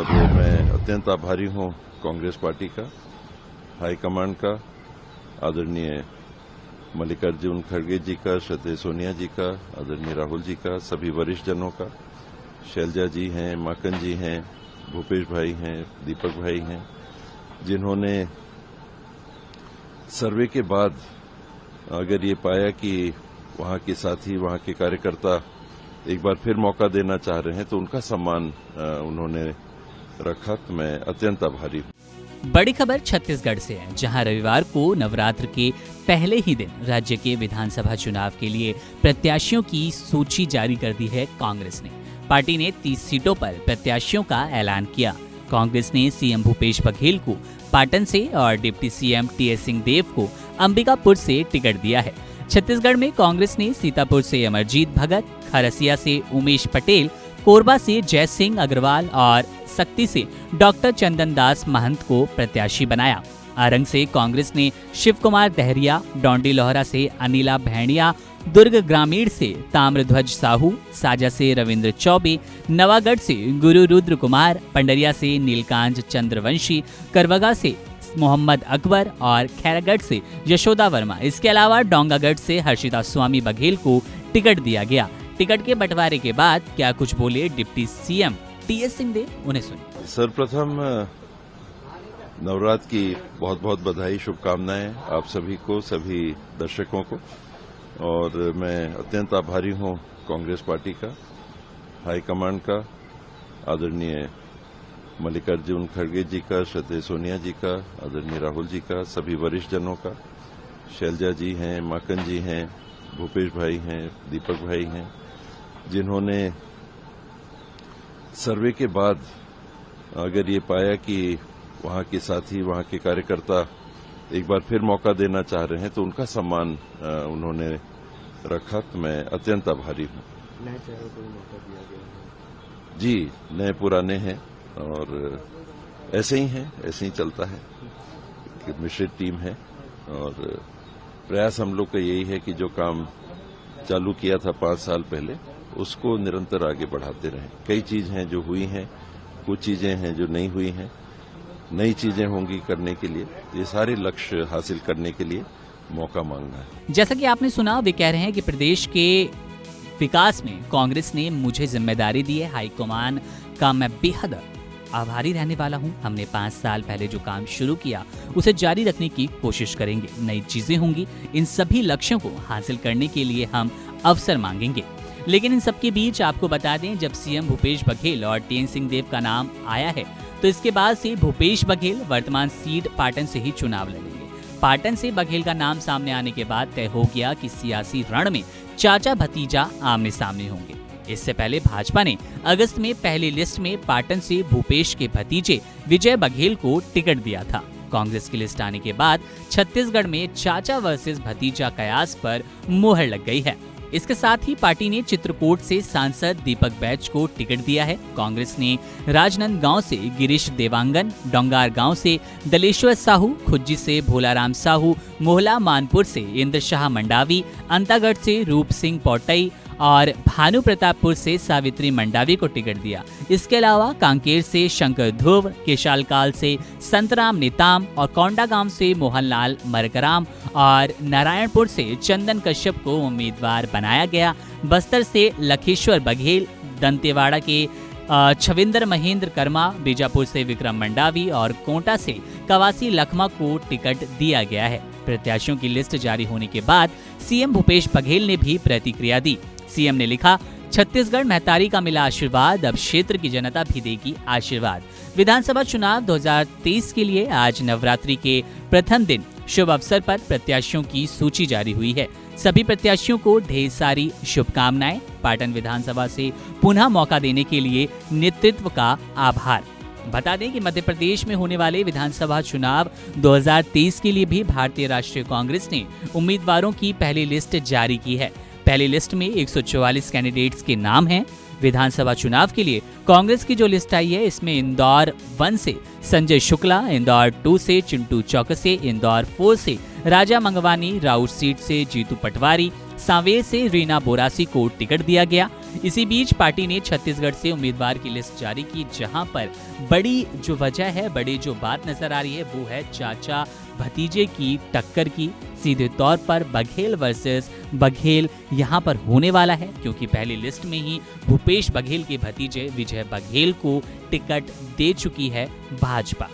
और मैं अत्यंत आभारी हूँ कांग्रेस पार्टी का, हाईकमांड का, आदरणीय मल्लिकार्जुन खड़गे जी का, श्रीमती सोनिया जी का, आदरणीय राहुल जी का, सभी वरिष्ठ जनों का, शैलजा जी हैं, माकन जी हैं, भूपेश भाई हैं, दीपक भाई हैं, जिन्होंने सर्वे के बाद अगर ये पाया कि वहाँ के साथी, वहाँ के कार्यकर्ता एक बार फिर मौका देना चाह रहे हैं तो उनका सम्मान उन्होंने रखा, तो मैं अत्यंत आभारी हूँ। बड़ी खबर छत्तीसगढ़ से है, जहां रविवार को नवरात्र के पहले ही दिन राज्य के विधानसभा चुनाव के लिए प्रत्याशियों की सूची जारी कर दी है कांग्रेस ने। पार्टी ने 30 सीटों पर प्रत्याशियों का ऐलान किया। कांग्रेस ने सीएम भूपेश बघेल को पाटन से और डिप्टी सीएम टीएस सिंहदेव को अंबिकापुर से टिकट दिया है। छत्तीसगढ़ में कांग्रेस ने सीतापुर से अमरजीत भगत, खरसिया से उमेश पटेल, कोरबा से जय सिंह अग्रवाल और सक्ती से डॉक्टर चंदन दास महंत को प्रत्याशी बनाया। आरंग से कांग्रेस ने शिव कुमार दहरिया, डोंडी लोहरा से अनिला भेड़िया, दुर्ग ग्रामीण से ताम्रध्वज साहू, साजा से रविंद्र चौबे, नवागढ़ से गुरु रुद्र कुमार, पंडरिया से नीलकांत चंद्रवंशी, करवगा से मोहम्मद अकबर और खैरागढ़ से यशोदा वर्मा। इसके अलावा डोंगागढ़ से हर्षिता स्वामी बघेल को टिकट दिया गया। टिकट के बंटवारे के बाद क्या कुछ बोले डिप्टी सीएम टीएस सिंहदेव, उन्हें सुनिए। सर्वप्रथम नवरात्र की बहुत बहुत बधाई, शुभकामनाएं आप सभी को, सभी दर्शकों को। और मैं अत्यंत आभारी हूं कांग्रेस पार्टी का, हाईकमांड का, आदरणीय मल्लिकार्जुन खड़गे जी का, श्रीमती सोनिया जी का, आदरणीय राहुल जी का, सभी वरिष्ठ जनों का, शैलजा जी हैं, माकन जी हैं, भूपेश भाई हैं, दीपक भाई हैं, जिन्होंने सर्वे के बाद अगर ये पाया कि वहाँ के साथी, वहाँ के कार्यकर्ता एक बार फिर मौका देना चाह रहे हैं तो उनका सम्मान उन्होंने रखा, तो मैं अत्यंत आभारी हूँ। नए चेहरों को मौका दिया गया है? जी, नए पुराने हैं और ऐसे ही हैं, ऐसे ही चलता है कि मिश्रित टीम है। और प्रयास हम लोग का यही है कि जो काम चालू किया था 5 साल पहले उसको निरंतर आगे बढ़ाते रहें। कई चीजें हैं जो हुई हैं, कुछ चीजें हैं जो नहीं हुई हैं, नई चीजें होंगी करने के लिए। ये सारे लक्ष्य हासिल करने के लिए मौका मांगना है। जैसा कि आपने सुना, वे कह रहे हैं कि प्रदेश के विकास में कांग्रेस ने मुझे जिम्मेदारी दी है, हाईकमान का मैं बेहद आभारी रहने वाला हूं। हमने 5 साल पहले जो काम शुरू किया उसे जारी रखने की कोशिश करेंगे। नई चीजें होंगी, इन सभी लक्ष्यों को हासिल करने के लिए हम अवसर मांगेंगे। लेकिन इन सबके बीच आपको बता दें, जब सीएम भूपेश बघेल और टीएस सिंहदेव का नाम आया है तो इसके बाद से भूपेश बघेल वर्तमान सीट पाटन से ही चुनाव लड़ेंगे। पाटन से बघेल का नाम सामने आने के बाद तय हो गया कि सियासी रण में चाचा भतीजा आमने सामने होंगे। इससे पहले भाजपा ने अगस्त में पहली लिस्ट में पाटन से भूपेश के भतीजे विजय बघेल को टिकट दिया था। कांग्रेस की लिस्ट आने के बाद छत्तीसगढ़ में चाचा वर्सेस भतीजा कयास पर मोहर लग गई है। इसके साथ ही पार्टी ने चित्रकूट से सांसद दीपक बैच को टिकट दिया है। कांग्रेस ने राजनांदगांव से गिरीश देवांगन, डोंगार गांव से दलेश्वर साहू, खुज्जी से भोलाराम साहू, मोहला मानपुर से इंद्र शाह मंडावी, अंतागढ़ से रूप सिंह पौटई और भानु प्रतापपुर से सावित्री मंडावी को टिकट दिया। इसके अलावा कांकेर से शंकर ध्रुव, केशालकाल से संतराम नेताम और कोंडागांव से मोहनलाल मरकराम और नारायणपुर से चंदन कश्यप को उम्मीदवार बनाया गया। बस्तर से लखेश्वर बघेल, दंतेवाड़ा के छविंदर महेंद्र कर्मा, बीजापुर से विक्रम मंडावी और कोंटा से कवासी लखमा को टिकट दिया गया है। प्रत्याशियों की लिस्ट जारी होने के बाद सीएम भूपेश बघेल ने भी प्रतिक्रिया दी। सीएम ने लिखा, छत्तीसगढ़ महतारी का मिला आशीर्वाद, अब क्षेत्र की जनता भी देगी आशीर्वाद। विधानसभा चुनाव 2023 के लिए आज नवरात्रि के प्रथम दिन शुभ अवसर पर प्रत्याशियों की सूची जारी हुई है। सभी प्रत्याशियों को ढेर सारी शुभकामनाएं। पाटन विधानसभा से पुनः मौका देने के लिए नेतृत्व का आभार। बता दें कि मध्य प्रदेश में होने वाले विधानसभा चुनाव 2023 के लिए भी भारतीय राष्ट्रीय कांग्रेस ने उम्मीदवारों की पहली लिस्ट जारी की है। पहली लिस्ट में 144 कैंडिडेट्स के नाम हैं। विधानसभा चुनाव के लिए कांग्रेस की जो लिस्ट आई है, इसमें इंदौर 1 से संजय शुक्ला, इंदौर 2 से चिंटू चौकसे, इंदौर 4 से राजा मंगवानी राउत सीट से जीतू पटवारी, सांवेर से रीना बोरासी को टिकट दिया गया। इसी बीच पार्टी ने छत्तीसगढ़ से उम्मीदवार की लिस्ट जारी की, जहां पर बड़ी जो वजह है, बड़ी जो बात नजर आ रही है वो है चाचा भतीजे की टक्कर की। सीधे तौर पर बघेल वर्सेस बघेल यहां पर होने वाला है, क्योंकि पहली लिस्ट में ही भूपेश बघेल के भतीजे विजय बघेल को टिकट दे चुकी है भाजपा।